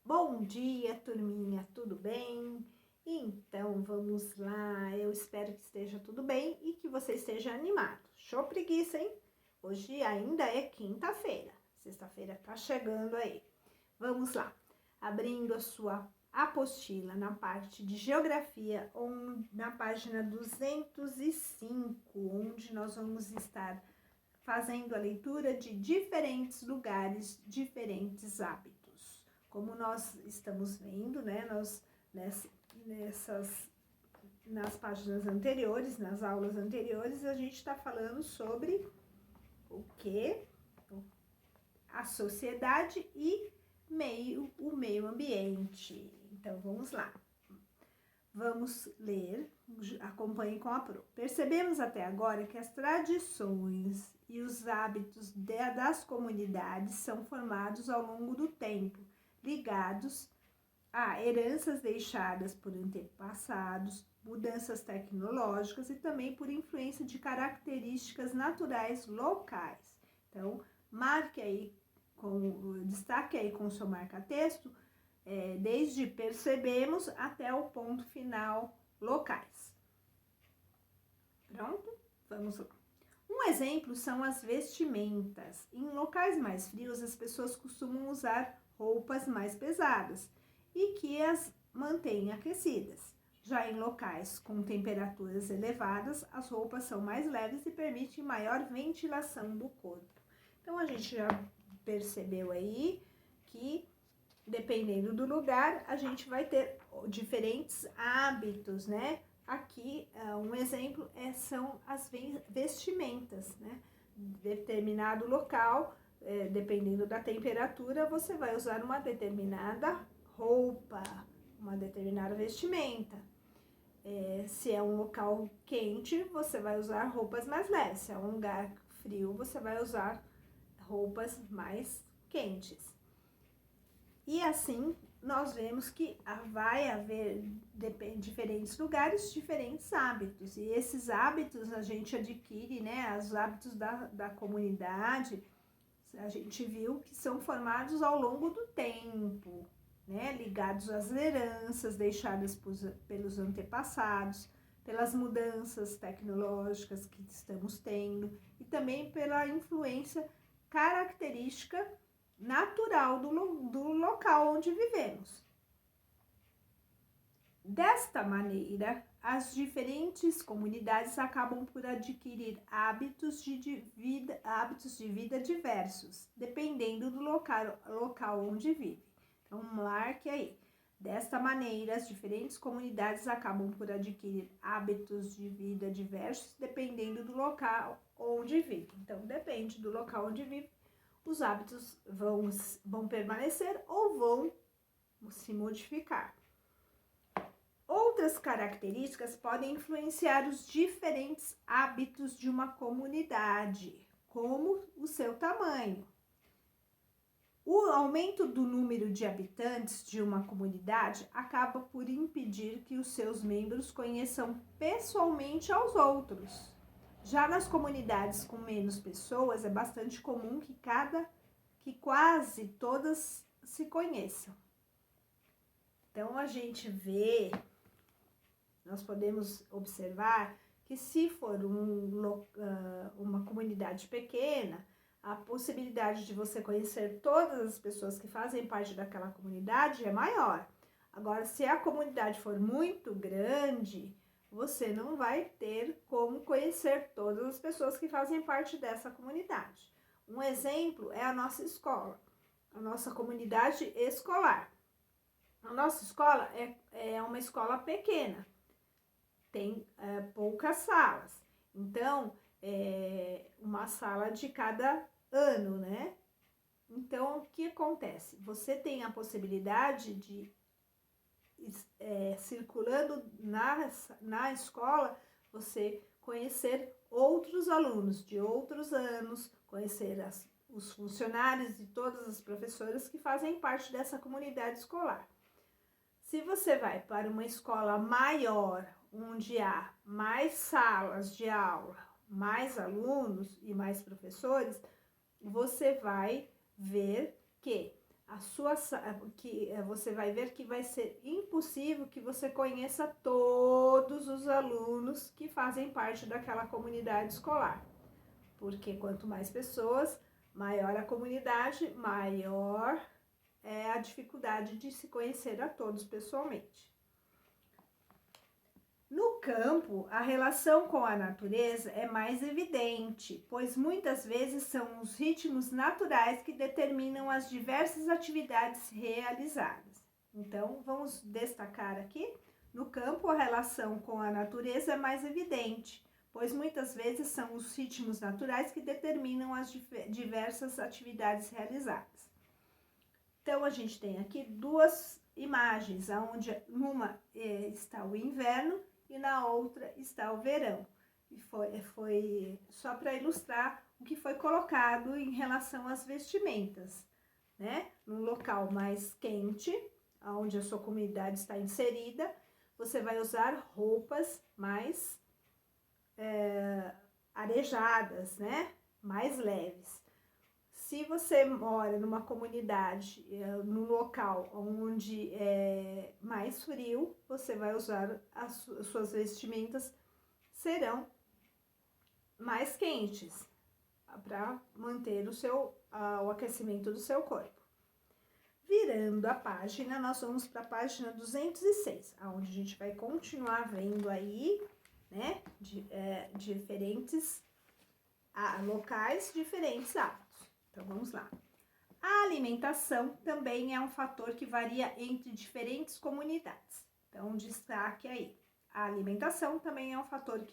Bom dia, turminha, tudo bem? Então, vamos lá, eu espero que esteja tudo bem e que você esteja animado. Show preguiça, hein? Hoje ainda é quinta-feira, sexta-feira tá chegando aí. Vamos lá, abrindo a sua apostila na parte de geografia, na página 205, onde nós vamos estar fazendo a leitura de diferentes lugares, diferentes hábitos. Como nós estamos vendo, né, nas páginas anteriores, nas aulas anteriores, a gente está falando sobre o que? A sociedade e o meio ambiente. Então, vamos lá. Vamos ler, acompanhe com a Pro. Percebemos até agora que as tradições e os hábitos das comunidades são formados ao longo do tempo, ligados a heranças deixadas por antepassados, mudanças tecnológicas e também por influência de características naturais locais. Então, destaque aí com o seu marca-texto, desde percebemos até o ponto final, locais. Pronto? Vamos lá. Um exemplo são as vestimentas. Em locais mais frios, as pessoas costumam usar roupas mais pesadas e que as mantêm aquecidas. Já em locais com temperaturas elevadas, as roupas são mais leves e permitem maior ventilação do corpo. Então, a gente já percebeu aí que, dependendo do lugar, a gente vai ter diferentes hábitos, né? Aqui, um exemplo são as vestimentas, né? Determinado local, dependendo da temperatura, você vai usar uma determinada roupa, uma determinada vestimenta. Se é um local quente, você vai usar roupas mais leves. Se é um lugar frio, você vai usar roupas mais quentes. E assim, nós vemos que vai haver, diferentes lugares, diferentes hábitos. E esses hábitos a gente adquire, né? Os hábitos da comunidade, a gente viu que são formados ao longo do tempo, né? Ligados às heranças deixadas pelos antepassados, pelas mudanças tecnológicas que estamos tendo e também pela influência característica natural do local onde vivemos. Desta maneira, as diferentes comunidades acabam por adquirir hábitos de vida diversos, dependendo do local onde vive. Então, marque aí. Desta maneira, as diferentes comunidades acabam por adquirir hábitos de vida diversos, dependendo do local onde vive. Então, depende do local onde vive, os hábitos vão permanecer ou vão se modificar. Outras características podem influenciar os diferentes hábitos de uma comunidade, como o seu tamanho. O aumento do número de habitantes de uma comunidade acaba por impedir que os seus membros conheçam pessoalmente aos outros. Já nas comunidades com menos pessoas, é bastante comum que quase todas se conheçam. Então, nós podemos observar que se for uma comunidade pequena, a possibilidade de você conhecer todas as pessoas que fazem parte daquela comunidade é maior. Agora, se a comunidade for muito grande, você não vai ter como conhecer todas as pessoas que fazem parte dessa comunidade. Um exemplo é a nossa escola, a nossa comunidade escolar. A nossa escola é uma escola pequena, tem poucas salas. Então, uma sala de cada ano, né? Então, o que acontece? Você tem a possibilidade de circulando na escola, você conhecer outros alunos de outros anos, conhecer os funcionários e todas as professoras que fazem parte dessa comunidade escolar. Se você vai para uma escola maior, onde há mais salas de aula, mais alunos e mais professores, você vai ver que você vai ver que vai ser impossível que você conheça todos os alunos que fazem parte daquela comunidade escolar. Porque quanto mais pessoas, maior a comunidade, maior é a dificuldade de se conhecer a todos pessoalmente. No campo, a relação com a natureza é mais evidente, pois muitas vezes são os ritmos naturais que determinam as diversas atividades realizadas. Então, vamos destacar aqui, no campo, a relação com a natureza é mais evidente, pois muitas vezes são os ritmos naturais que determinam as diversas atividades realizadas. Então, a gente tem aqui duas imagens, onde numa está o inverno e na outra está o verão. E foi só para ilustrar o que foi colocado em relação às vestimentas, né? Num local mais quente, onde a sua comunidade está inserida, você vai usar roupas mais arejadas, né? Mais leves. Se você mora numa comunidade, num local onde é mais frio, você vai usar as suas vestimentas serão mais quentes para manter o aquecimento do seu corpo. Virando a página, nós vamos para a página 206, onde a gente vai continuar vendo aí, né, diferentes locais, diferentes hábitos. Então, vamos lá. A alimentação também é um fator que varia entre diferentes comunidades. Então, destaque aí. A alimentação também é um fator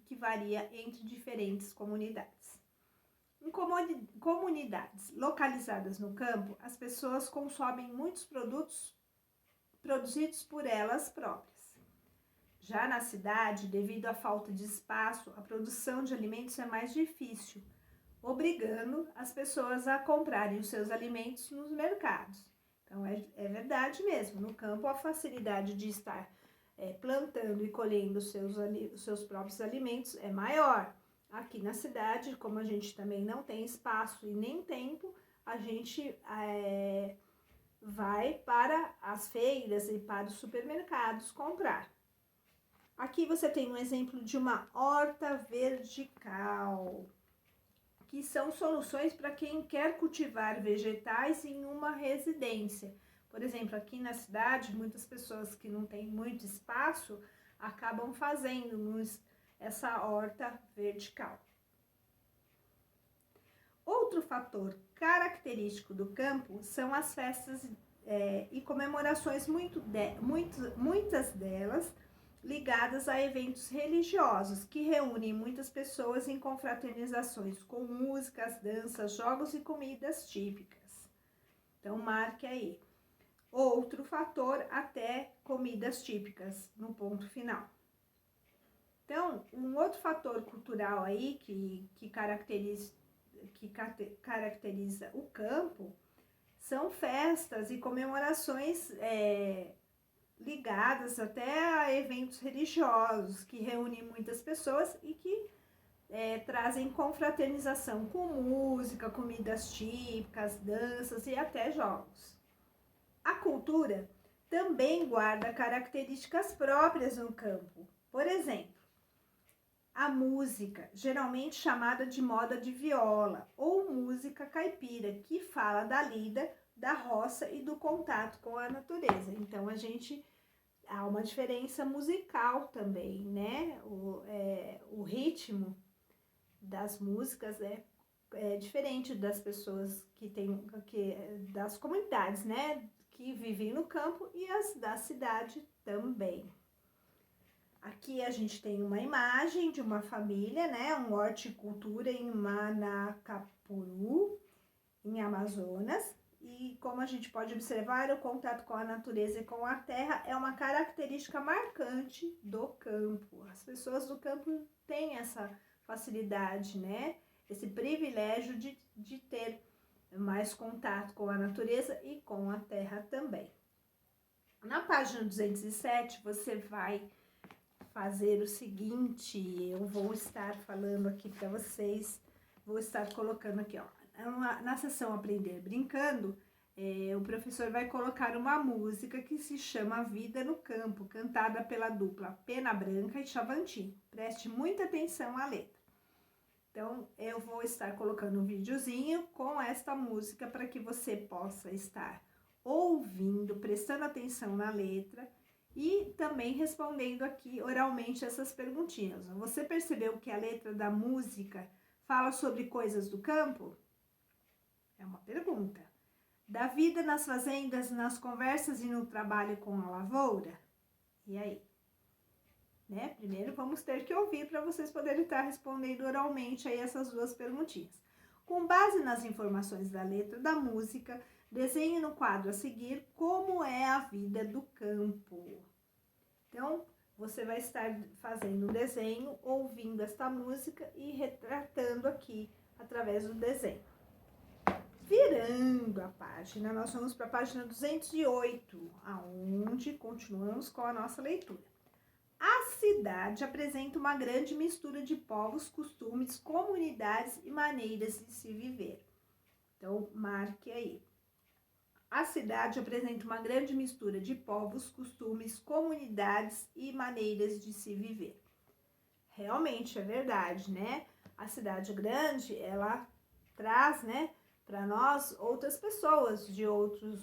que varia entre diferentes comunidades. Em comunidades localizadas no campo, as pessoas consomem muitos produtos produzidos por elas próprias. Já na cidade, devido à falta de espaço, a produção de alimentos é mais difícil, obrigando as pessoas a comprarem os seus alimentos nos mercados. Então, é verdade mesmo, no campo a facilidade de estar plantando e colhendo os seus próprios alimentos é maior. Aqui na cidade, como a gente também não tem espaço e nem tempo, a gente vai para as feiras e para os supermercados comprar. Aqui você tem um exemplo de uma horta vertical, que são soluções para quem quer cultivar vegetais em uma residência. Por exemplo, aqui na cidade, muitas pessoas que não têm muito espaço acabam fazendo essa horta vertical. Outro fator característico do campo são as festas e comemorações, muitas delas ligadas a eventos religiosos, que reúnem muitas pessoas em confraternizações com músicas, danças, jogos e comidas típicas. Então, marque aí. Outro fator, até comidas típicas, no ponto final. Então, um outro fator cultural aí que caracteriza o campo são festas e comemorações ligadas até a eventos religiosos, que reúnem muitas pessoas e que trazem confraternização com música, comidas típicas, danças e até jogos. A cultura também guarda características próprias no campo. Por exemplo, a música, geralmente chamada de moda de viola, ou música caipira, que fala da lida, da roça e do contato com a natureza. Então, há uma diferença musical também, né? O ritmo das músicas é diferente das pessoas das comunidades, né? Que vivem no campo e as da cidade também. Aqui a gente tem uma imagem de uma família, né? Um horticultura em Manacapuru, em Amazonas. E como a gente pode observar, o contato com a natureza e com a terra é uma característica marcante do campo. As pessoas do campo têm essa facilidade, né? Esse privilégio de ter mais contato com a natureza e com a terra também. Na página 207, você vai fazer o seguinte, eu vou estar falando aqui para vocês, vou estar colocando aqui, ó, na seção Aprender Brincando, o professor vai colocar uma música que se chama Vida no Campo, cantada pela dupla Pena Branca e Chavantin. Preste muita atenção à letra. Então, eu vou estar colocando um videozinho com esta música para que você possa estar ouvindo, prestando atenção na letra e também respondendo aqui oralmente essas perguntinhas. Você percebeu que a letra da música fala sobre coisas do campo? É uma pergunta. Da vida nas fazendas, nas conversas e no trabalho com a lavoura? E aí? Né? Primeiro vamos ter que ouvir para vocês poderem estar respondendo oralmente aí essas duas perguntinhas. Com base nas informações da letra da música, desenhe no quadro a seguir como é a vida do campo. Então, você vai estar fazendo um desenho, ouvindo esta música e retratando aqui através do desenho. Virando a página, nós vamos para a página 208, aonde continuamos com a nossa leitura. A cidade apresenta uma grande mistura de povos, costumes, comunidades e maneiras de se viver. Então, marque aí. A cidade apresenta uma grande mistura de povos, costumes, comunidades e maneiras de se viver. Realmente é verdade, né? A cidade grande, ela traz, né, para nós outras pessoas de outras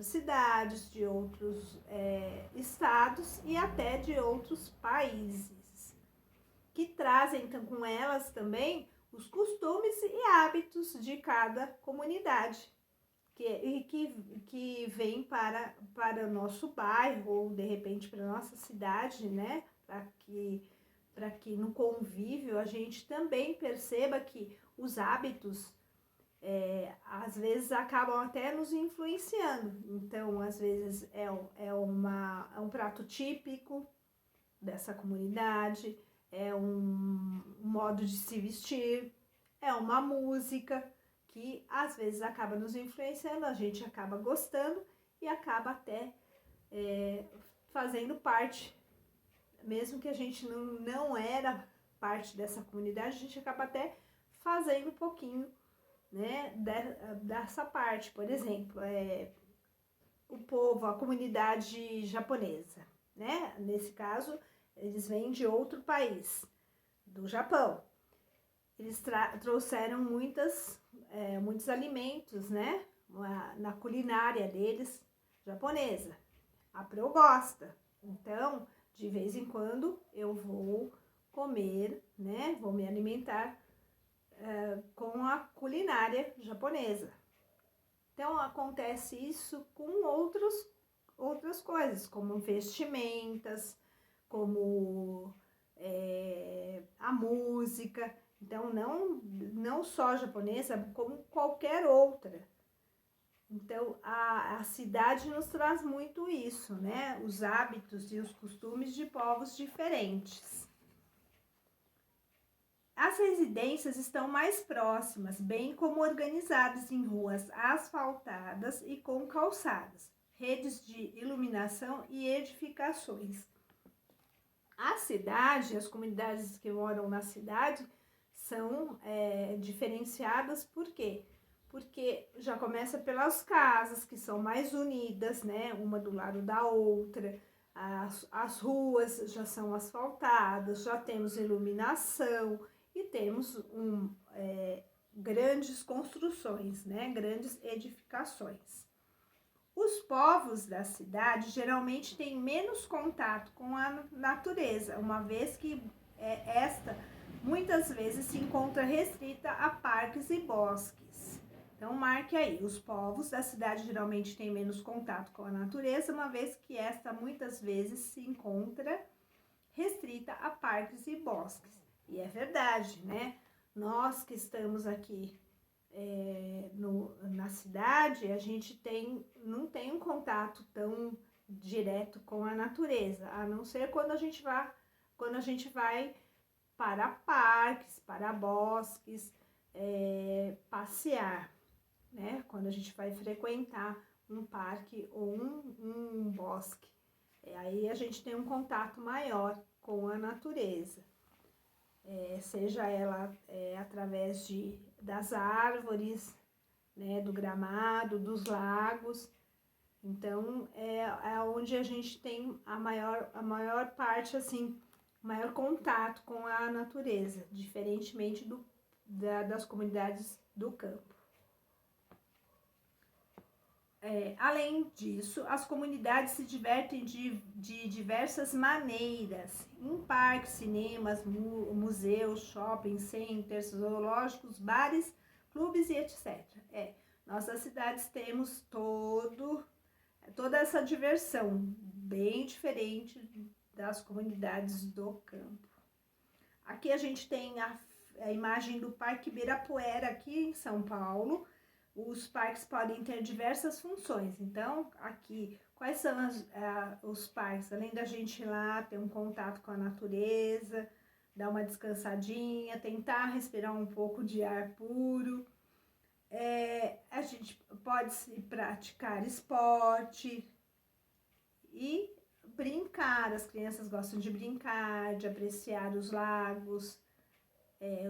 cidades, de outros estados e até de outros países, que trazem então, com elas também os costumes e hábitos de cada comunidade, que vem para o nosso bairro ou de repente para a nossa cidade, né? Para que no convívio a gente também perceba que os hábitos às vezes acabam até nos influenciando. Então, às vezes é um prato típico dessa comunidade, é um modo de se vestir, é uma música que às vezes acaba nos influenciando, a gente acaba gostando e acaba até fazendo parte, mesmo que a gente não era parte dessa comunidade, a gente acaba até fazendo um pouquinho, né, dessa parte. Por exemplo, o povo, a comunidade japonesa, né? Nesse caso, eles vêm de outro país, do Japão. Eles trouxeram muitos alimentos, né, na culinária deles, japonesa. A Pro gosta. Então, de vez em quando, eu vou comer, né, vou me alimentar com a culinária japonesa. Então, acontece isso com outras coisas, como vestimentas, como a música. Então, não só japonesa, como qualquer outra. Então, a cidade nos traz muito isso, né? Os hábitos e os costumes de povos diferentes. As residências estão mais próximas, bem como organizadas em ruas asfaltadas e com calçadas, redes de iluminação e edificações. A cidade, as comunidades que moram na cidade são diferenciadas, por quê? Porque já começa pelas casas, que são mais unidas, né? Uma do lado da outra, as ruas já são asfaltadas, já temos iluminação, e temos grandes construções, né? Grandes edificações. Os povos da cidade geralmente têm menos contato com a natureza, uma vez que esta muitas vezes se encontra restrita a parques e bosques. Então, marque aí, os povos da cidade geralmente têm menos contato com a natureza, uma vez que esta muitas vezes se encontra restrita a parques e bosques. E é verdade, né? Nós que estamos aqui na cidade, a gente não tem um contato tão direto com a natureza, a não ser quando a gente vai para parques, para bosques, passear, né? Quando a gente vai frequentar um parque ou um bosque, aí a gente tem um contato maior com a natureza. Seja ela através das árvores, né, do gramado, dos lagos. Então, é onde a gente tem a maior parte, assim, maior contato com a natureza, diferentemente das comunidades do campo. Além disso, as comunidades se divertem de diversas maneiras, em parques, cinemas, museus, shopping centers, zoológicos, bares, clubes e etc. Nossas cidades temos toda essa diversão, bem diferente das comunidades do campo. Aqui a gente tem a imagem do Parque Ibirapuera, aqui em São Paulo. Os parques podem ter diversas funções. Então, aqui, quais são os parques? Além da gente ir lá ter um contato com a natureza, dar uma descansadinha, tentar respirar um pouco de ar puro. A gente pode praticar esporte e brincar. As crianças gostam de brincar, de apreciar os lagos,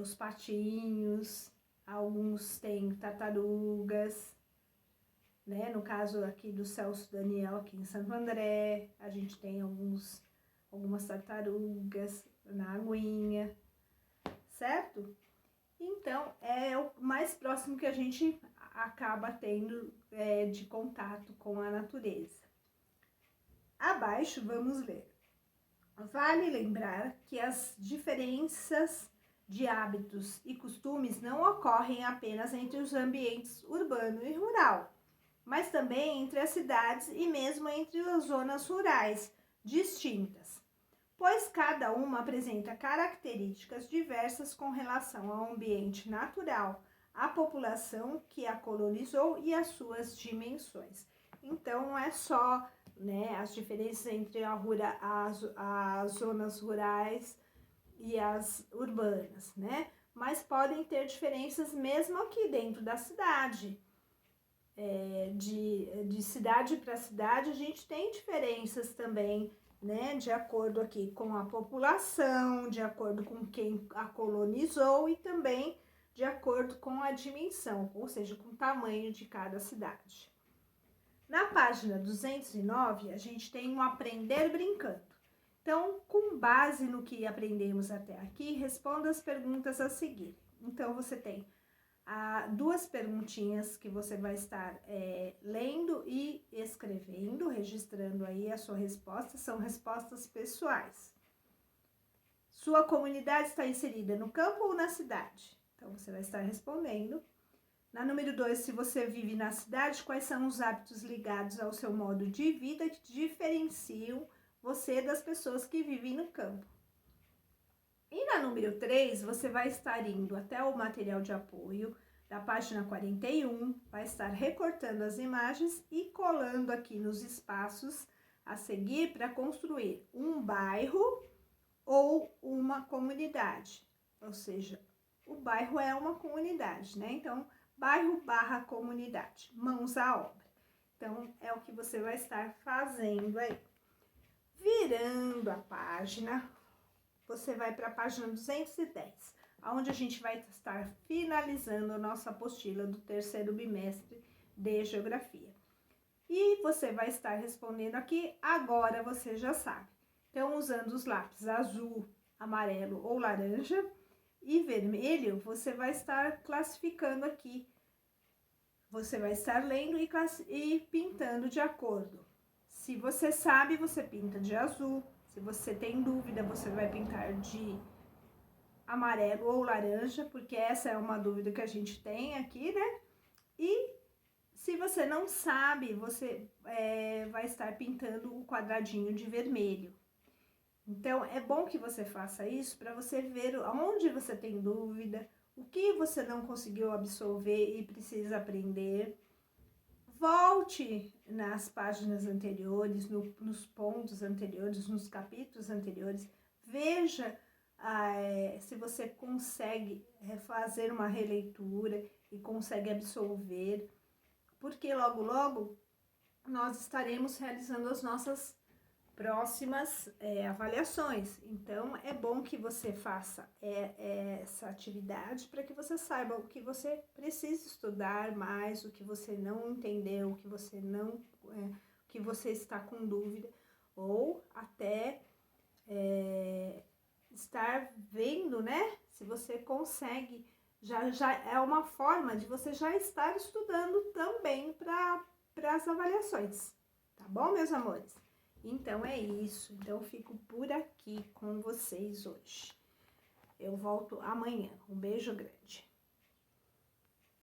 os patinhos. Alguns têm tartarugas, né? No caso aqui do Celso Daniel, aqui em Santo André, a gente tem algumas tartarugas na aguinha, certo? Então, é o mais próximo que a gente acaba tendo de contato com a natureza. Abaixo, vamos ler. Vale lembrar que as diferenças de hábitos e costumes não ocorrem apenas entre os ambientes urbano e rural, mas também entre as cidades e mesmo entre as zonas rurais distintas, pois cada uma apresenta características diversas com relação ao ambiente natural, à população que a colonizou e às suas dimensões. Então, não é só, né, as diferenças entre as zonas rurais e as urbanas, né? Mas podem ter diferenças mesmo aqui dentro da cidade. De cidade para cidade, a gente tem diferenças também, né? De acordo aqui com a população, de acordo com quem a colonizou e também de acordo com a dimensão, ou seja, com o tamanho de cada cidade. Na página 209, a gente tem um aprender brincando. Então, com base no que aprendemos até aqui, responda as perguntas a seguir. Então, você tem duas perguntinhas que você vai estar lendo e escrevendo, registrando aí a sua resposta, são respostas pessoais. Sua comunidade está inserida no campo ou na cidade? Então, você vai estar respondendo. Na número 2, se você vive na cidade, quais são os hábitos ligados ao seu modo de vida que diferenciam você das pessoas que vivem no campo? E na número 3, você vai estar indo até o material de apoio da página 41, vai estar recortando as imagens e colando aqui nos espaços a seguir para construir um bairro ou uma comunidade. Ou seja, o bairro é uma comunidade, né? Então, bairro / comunidade, mãos à obra. Então, é o que você vai estar fazendo aí. Virando a página, você vai para a página 210, onde a gente vai estar finalizando a nossa apostila do terceiro bimestre de Geografia. E você vai estar respondendo aqui, agora você já sabe. Então, usando os lápis azul, amarelo ou laranja e vermelho, você vai estar classificando aqui. Você vai estar lendo e pintando de acordo. Se você sabe, você pinta de azul. Se você tem dúvida, você vai pintar de amarelo ou laranja, porque essa é uma dúvida que a gente tem aqui, né? E se você não sabe, você vai estar pintando o quadradinho de vermelho. Então, é bom que você faça isso para você ver onde você tem dúvida, o que você não conseguiu absorver e precisa aprender. Volte nas páginas anteriores, nos pontos anteriores, nos capítulos anteriores. Veja se você consegue fazer uma releitura e consegue absorver. Porque logo, logo, nós estaremos realizando as nossas próximas avaliações. Então, é bom que você faça essa atividade para que você saiba o que você precisa estudar mais, o que você não entendeu, o que você não, o que você está com dúvida, ou até estar vendo, né? Se você consegue, já é uma forma de você já estar estudando também para as avaliações, tá bom, meus amores? Então é isso. Então eu fico por aqui com vocês hoje. Eu volto amanhã. Um beijo grande.